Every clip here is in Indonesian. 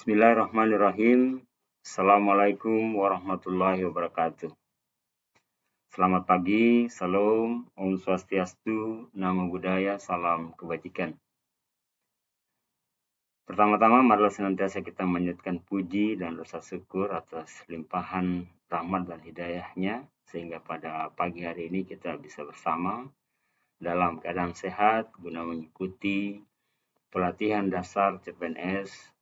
Bismillahirrahmanirrahim. Assalamualaikum warahmatullahi wabarakatuh. Selamat pagi, salam, Om Swastiastu, Namo Buddhaya, salam kebajikan. Pertama-tama, marilah senantiasa kita menyatakan puji dan rasa syukur atas limpahan rahmat dan hidayahnya, sehingga pada pagi hari ini kita bisa bersama dalam keadaan sehat guna mengikuti pelatihan dasar CPNS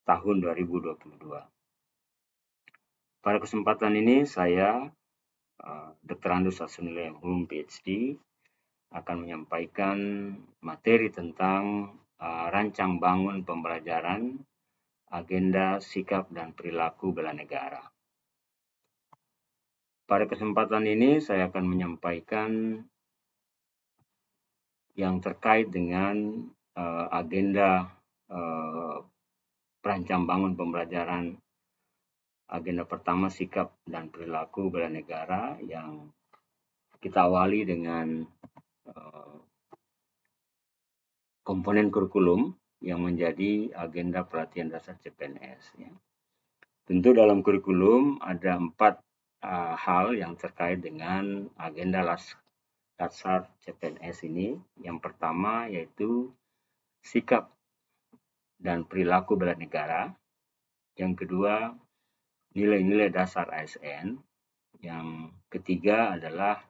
tahun 2022. Pada kesempatan ini saya, Dr. Andus Sasunile MHum PhD, akan menyampaikan materi tentang rancang bangun pembelajaran, agenda, sikap, dan perilaku bela negara. Pada kesempatan ini saya akan menyampaikan yang terkait dengan agenda perancang bangun pembelajaran. Agenda pertama, sikap dan perilaku bela negara, yang kita awali dengan komponen kurikulum yang menjadi agenda pelatihan dasar CPNS. Ya. Tentu dalam kurikulum ada 4 hal yang terkait dengan agenda dasar CPNS ini. Yang pertama yaitu sikap dan perilaku bela negara. Yang kedua, nilai-nilai dasar ASN. Yang ketiga adalah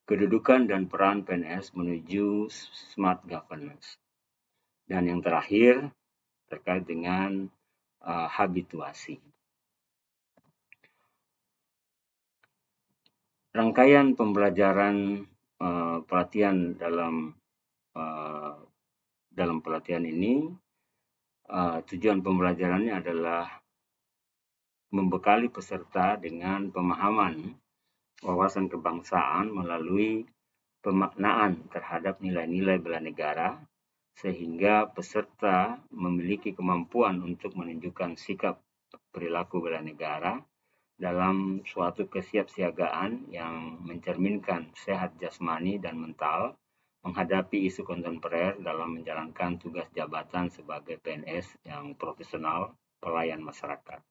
kedudukan dan peran PNS menuju smart governance. Dan yang terakhir terkait dengan habituasi. Rangkaian pembelajaran pelatihan dalam pelatihan ini, tujuan pembelajarannya adalah membekali peserta dengan pemahaman wawasan kebangsaan melalui pemaknaan terhadap nilai-nilai bela negara, sehingga peserta memiliki kemampuan untuk menunjukkan sikap perilaku bela negara dalam suatu kesiapsiagaan yang mencerminkan sehat jasmani dan mental menghadapi isu kontemporer dalam menjalankan tugas jabatan sebagai PNS yang profesional pelayan masyarakat.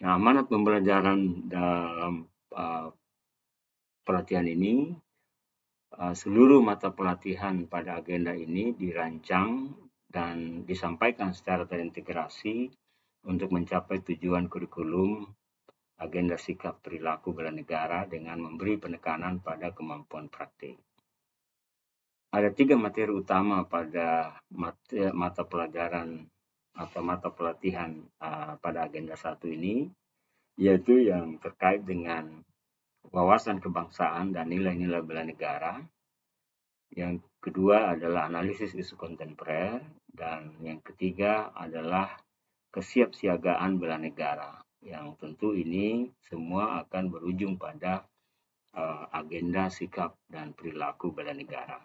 Nah, amanat pembelajaran dalam pelatihan ini, seluruh mata pelatihan pada agenda ini dirancang dan disampaikan secara terintegrasi untuk mencapai tujuan kurikulum agenda sikap perilaku bela negara dengan memberi penekanan pada kemampuan praktik. Ada 3 materi utama pada mata pelajaran atau mata pelatihan pada agenda 1 ini, yaitu yang terkait dengan wawasan kebangsaan dan nilai-nilai bela negara. Yang kedua adalah analisis isu kontemporer, dan yang ketiga adalah kesiapsiagaan bela negara, yang tentu ini semua akan berujung pada agenda sikap dan perilaku bela negara.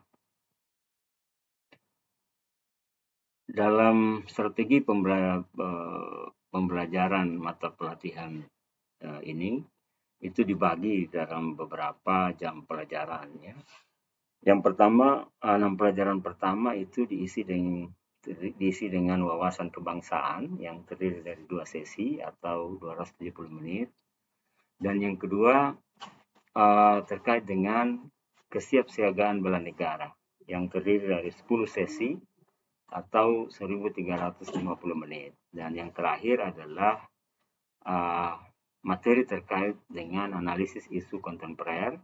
Dalam strategi pembelajaran mata pelatihan ini, itu dibagi dalam beberapa jam pelajaran. Ya. Yang pertama, 6 pelajaran pertama itu diisi dengan wawasan kebangsaan yang terdiri dari 2 sesi atau 270 menit. Dan yang kedua terkait dengan kesiapsiagaan bela negara yang terdiri dari 10 sesi atau 1350 menit. Dan yang terakhir adalah materi terkait dengan analisis isu kontemporer,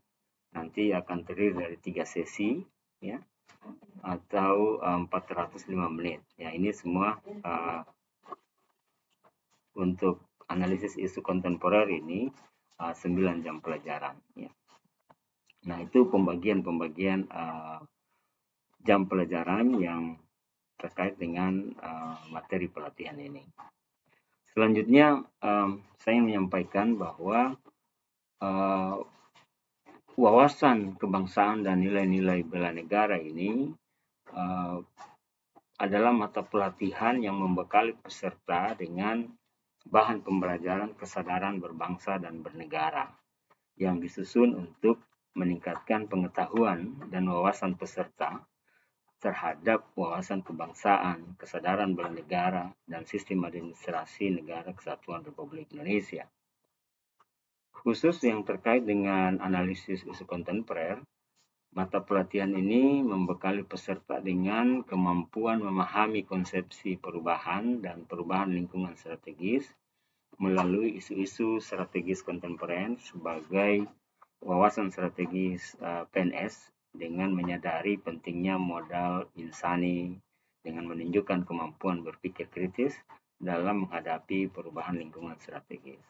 nanti akan terdiri dari 3 sesi, ya, atau 405 menit. Ya, ini semua untuk analisis isu kontemporer ini 9 jam pelajaran. Ya. Nah, itu pembagian jam pelajaran yang terkait dengan materi pelatihan ini. Selanjutnya, saya menyampaikan bahwa wawasan kebangsaan dan nilai-nilai bela negara ini adalah mata pelatihan yang membekali peserta dengan bahan pembelajaran kesadaran berbangsa dan bernegara yang disusun untuk meningkatkan pengetahuan dan wawasan peserta terhadap wawasan kebangsaan, kesadaran bela negara, dan sistem administrasi Negara Kesatuan Republik Indonesia. Khusus yang terkait dengan analisis isu kontemporer, mata pelatihan ini membekali peserta dengan kemampuan memahami konsepsi perubahan dan perubahan lingkungan strategis melalui isu-isu strategis kontemporer sebagai wawasan strategis PNS dengan menyadari pentingnya modal insani dengan menunjukkan kemampuan berpikir kritis dalam menghadapi perubahan lingkungan strategis.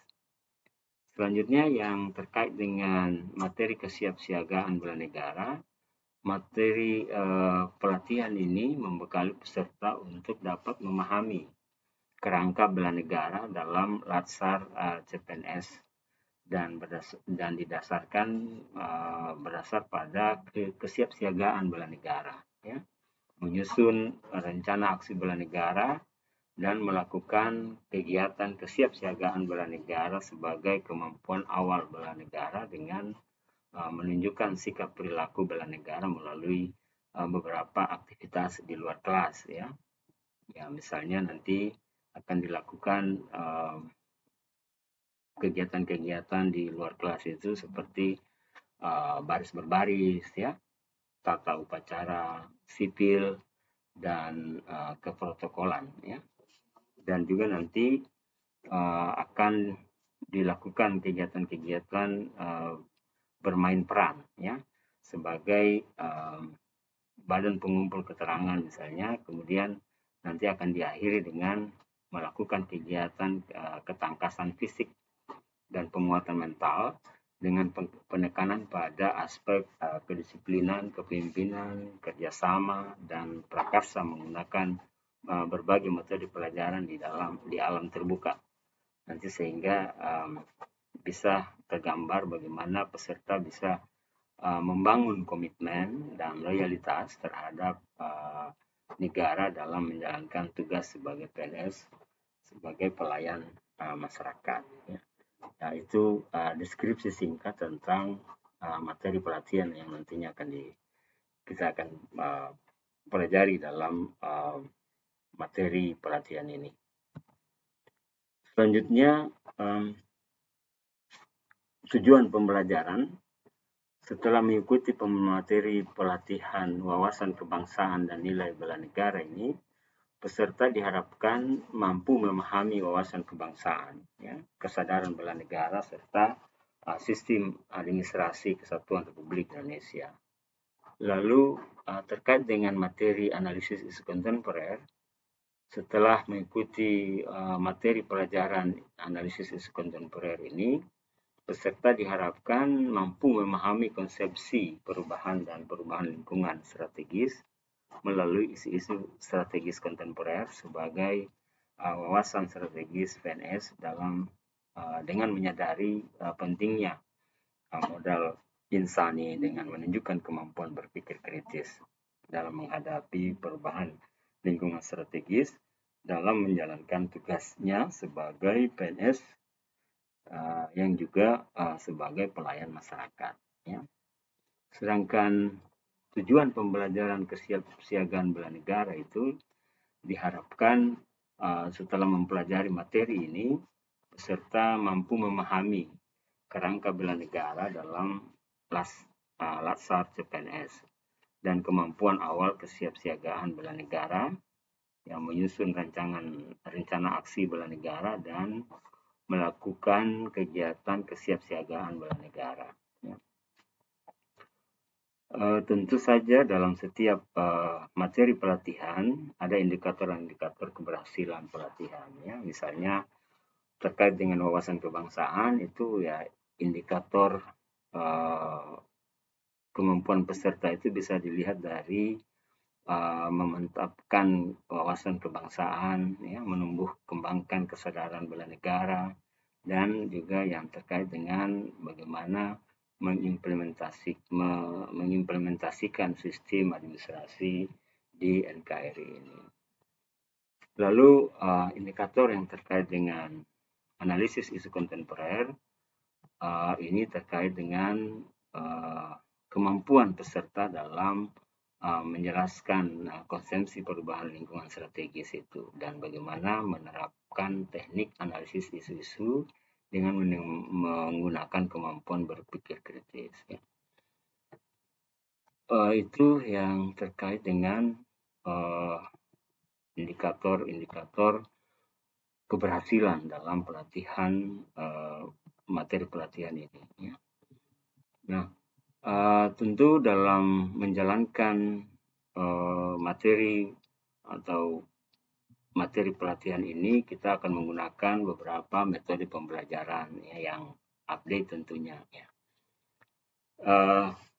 Selanjutnya yang terkait dengan materi kesiapsiagaan bela negara, materi pelatihan ini membekali peserta untuk dapat memahami kerangka bela negara dalam Latsar CPNS dan didasarkan berdasar pada kesiapsiagaan bela negara, ya, menyusun rencana aksi bela negara dan melakukan kegiatan kesiapsiagaan bela negara sebagai kemampuan awal bela negara dengan menunjukkan sikap perilaku bela negara melalui beberapa aktivitas di luar kelas, ya. Ya, misalnya nanti akan dilakukan kegiatan-kegiatan di luar kelas itu seperti baris berbaris, ya, tata upacara sipil dan keprotokolan, ya. Dan juga nanti akan dilakukan kegiatan-kegiatan bermain peran, ya, sebagai badan pengumpul keterangan misalnya, kemudian nanti akan diakhiri dengan melakukan kegiatan ketangkasan fisik dan penguatan mental dengan penekanan pada aspek kedisiplinan, kepemimpinan, kerjasama, dan prakarsa menggunakan berbagai metode pelajaran di alam terbuka. Nanti sehingga bisa tergambar bagaimana peserta bisa membangun komitmen dan loyalitas terhadap negara dalam menjalankan tugas sebagai PNS, sebagai pelayan masyarakat. Ya. Nah, itu deskripsi singkat tentang materi pelatihan yang nantinya kita akan pelajari dalam materi pelatihan ini. Selanjutnya, tujuan pembelajaran. Setelah mengikuti materi pelatihan wawasan kebangsaan dan nilai bela negara ini, peserta diharapkan mampu memahami wawasan kebangsaan, ya, kesadaran bela negara, serta sistem administrasi Kesatuan Republik Indonesia. Lalu terkait dengan materi analisis isu kontemporer, setelah mengikuti materi pelajaran analisis isu kontemporer ini, peserta diharapkan mampu memahami konsepsi perubahan dan perubahan lingkungan strategis melalui isu-isu strategis kontemporer sebagai wawasan strategis PNS dengan menyadari pentingnya modal insani dengan menunjukkan kemampuan berpikir kritis dalam menghadapi perubahan lingkungan strategis dalam menjalankan tugasnya sebagai PNS yang juga sebagai pelayan masyarakat. Ya. Sedangkan tujuan pembelajaran kesiapsiagaan bela negara itu diharapkan setelah mempelajari materi ini, peserta mampu memahami kerangka bela negara dalam Latsar CPNS dan kemampuan awal kesiapsiagaan bela negara yang menyusun rencana aksi bela negara dan melakukan kegiatan kesiapsiagaan bela negara. Ya. Tentu saja dalam setiap materi pelatihan ada indikator-indikator keberhasilan pelatihan. Ya. Misalnya terkait dengan wawasan kebangsaan itu ya indikator kemampuan peserta itu bisa dilihat dari memantapkan wawasan kebangsaan, ya, menumbuh kembangkan kesadaran bela negara, dan juga yang terkait dengan bagaimana mengimplementasikan sistem administrasi di NKRI ini. Lalu indikator yang terkait dengan analisis isu kontemporer ini terkait dengan kemampuan peserta dalam menjelaskan konsepsi perubahan lingkungan strategis itu dan bagaimana menerapkan teknik analisis isu-isu dengan menggunakan kemampuan berpikir kritis. Ya. Itu yang terkait dengan indikator-indikator keberhasilan dalam pelatihan materi pelatihan ini. Ya. Nah, tentu dalam menjalankan materi atau materi pelatihan ini kita akan menggunakan beberapa metode pembelajaran ya, yang update tentunya. Ya.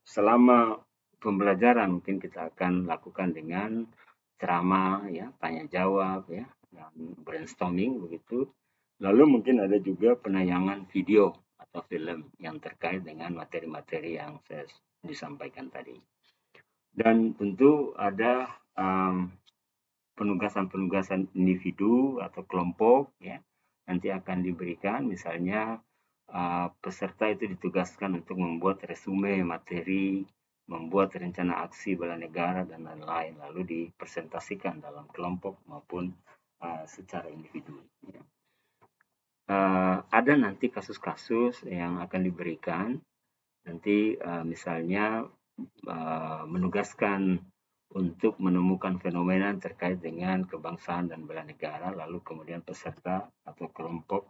Selama pembelajaran mungkin kita akan lakukan dengan ceramah, ya, tanya jawab, ya, dan brainstorming begitu. Lalu mungkin ada juga penayangan video atau film yang terkait dengan materi-materi yang saya disampaikan tadi. Dan tentu ada penugasan-penugasan individu atau kelompok, ya, nanti akan diberikan, misalnya peserta itu ditugaskan untuk membuat resume materi, membuat rencana aksi bela negara dan lain-lain, lalu dipresentasikan dalam kelompok maupun secara individu. Ya. Ada nanti kasus-kasus yang akan diberikan, nanti misalnya menugaskan untuk menemukan fenomena terkait dengan kebangsaan dan bela negara, lalu kemudian peserta atau kelompok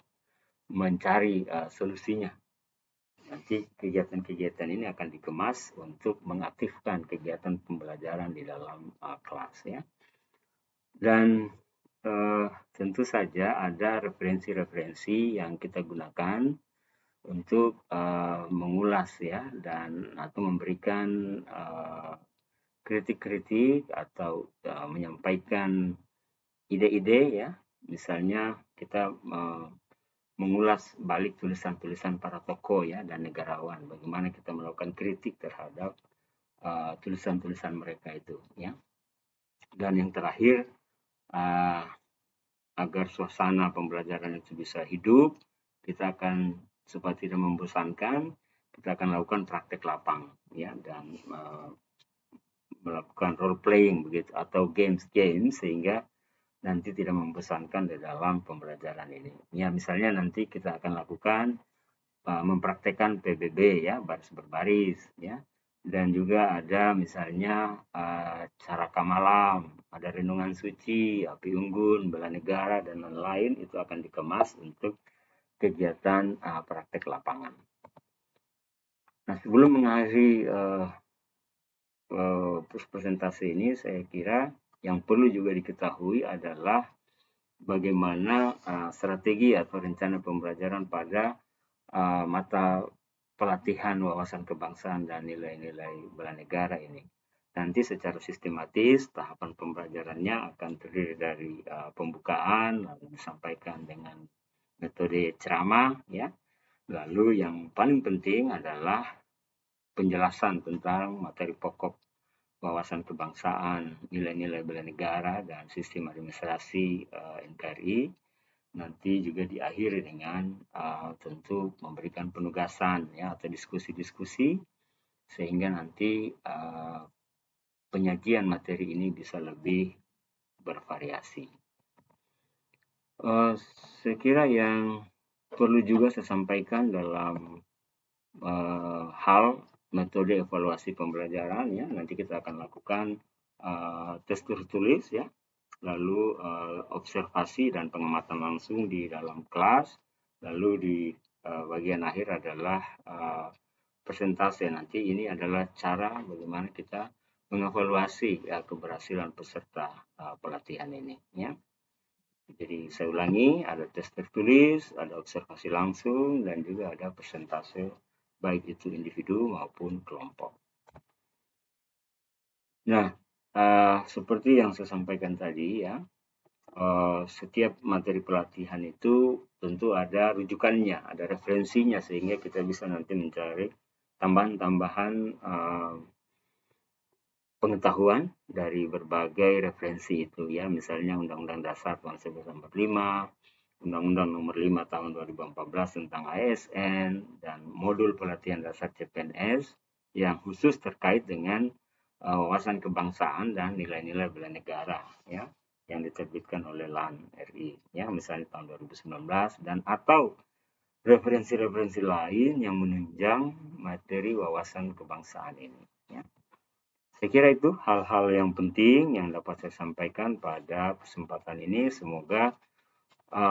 mencari solusinya. Nanti kegiatan-kegiatan ini akan dikemas untuk mengaktifkan kegiatan pembelajaran di dalam kelas, ya. Dan tentu saja ada referensi-referensi yang kita gunakan untuk mengulas, ya, dan atau memberikan kritik-kritik atau menyampaikan ide-ide, ya. Misalnya kita mengulas balik tulisan-tulisan para tokoh, ya, dan negarawan, bagaimana kita melakukan kritik terhadap tulisan-tulisan mereka itu, ya. Dan yang terakhir, agar suasana pembelajaran itu bisa hidup, kita akan, supaya tidak membosankan, kita akan lakukan praktek lapang, ya, dan melakukan role playing begitu atau games sehingga nanti tidak membosankan di dalam pembelajaran ini. Ya, misalnya nanti kita akan lakukan mempraktekkan PBB, ya, baris berbaris, ya, dan juga ada misalnya cara kamalam, ada renungan suci, api unggun, bela negara dan lain-lain, itu akan dikemas untuk kegiatan praktek lapangan. Nah, sebelum mengakhiri presentasi ini, saya kira yang perlu juga diketahui adalah bagaimana strategi atau rencana pembelajaran pada mata pelatihan wawasan kebangsaan dan nilai-nilai bela negara ini. Nanti secara sistematis tahapan pembelajarannya akan terdiri dari pembukaan, lalu disampaikan dengan metode ceramah, ya. Lalu yang paling penting adalah penjelasan tentang materi pokok wawasan kebangsaan, nilai-nilai bela negara, dan sistem administrasi NKRI. Nanti juga diakhiri dengan tentu memberikan penugasan, ya, atau diskusi-diskusi, sehingga nanti penyajian materi ini bisa lebih bervariasi. Saya kira yang perlu juga saya sampaikan dalam hal metode evaluasi pembelajaran, ya, nanti kita akan lakukan tes tertulis, ya, lalu observasi dan pengamatan langsung di dalam kelas, lalu di bagian akhir adalah presentasi. Nanti ini adalah cara bagaimana kita mengevaluasi keberhasilan peserta pelatihan ini, ya. Jadi saya ulangi, ada tes tertulis, ada observasi langsung, dan juga ada presentasi baik itu individu maupun kelompok. Nah, seperti yang saya sampaikan tadi, ya, setiap materi pelatihan itu tentu ada rujukannya, ada referensinya, sehingga kita bisa nanti mencari tambahan-tambahan pengetahuan dari berbagai referensi itu, ya, misalnya Undang-Undang Dasar tahun 1945, Undang-Undang Nomor 5 tahun 2014 tentang ASN, dan modul pelatihan dasar CPNS yang khusus terkait dengan wawasan kebangsaan dan nilai-nilai bela negara ya yang diterbitkan oleh LAN RI ya misalnya tahun 2019 dan atau referensi-referensi lain yang menunjang materi wawasan kebangsaan ini ya. Saya kira itu hal-hal yang penting yang dapat saya sampaikan pada kesempatan ini. Semoga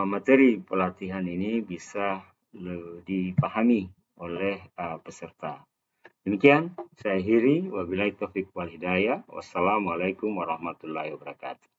materi pelatihan ini bisa dipahami oleh peserta. Demikian saya akhiri. Wabillahi taufiq wal hidayah. Wassalamualaikum warahmatullahi wabarakatuh.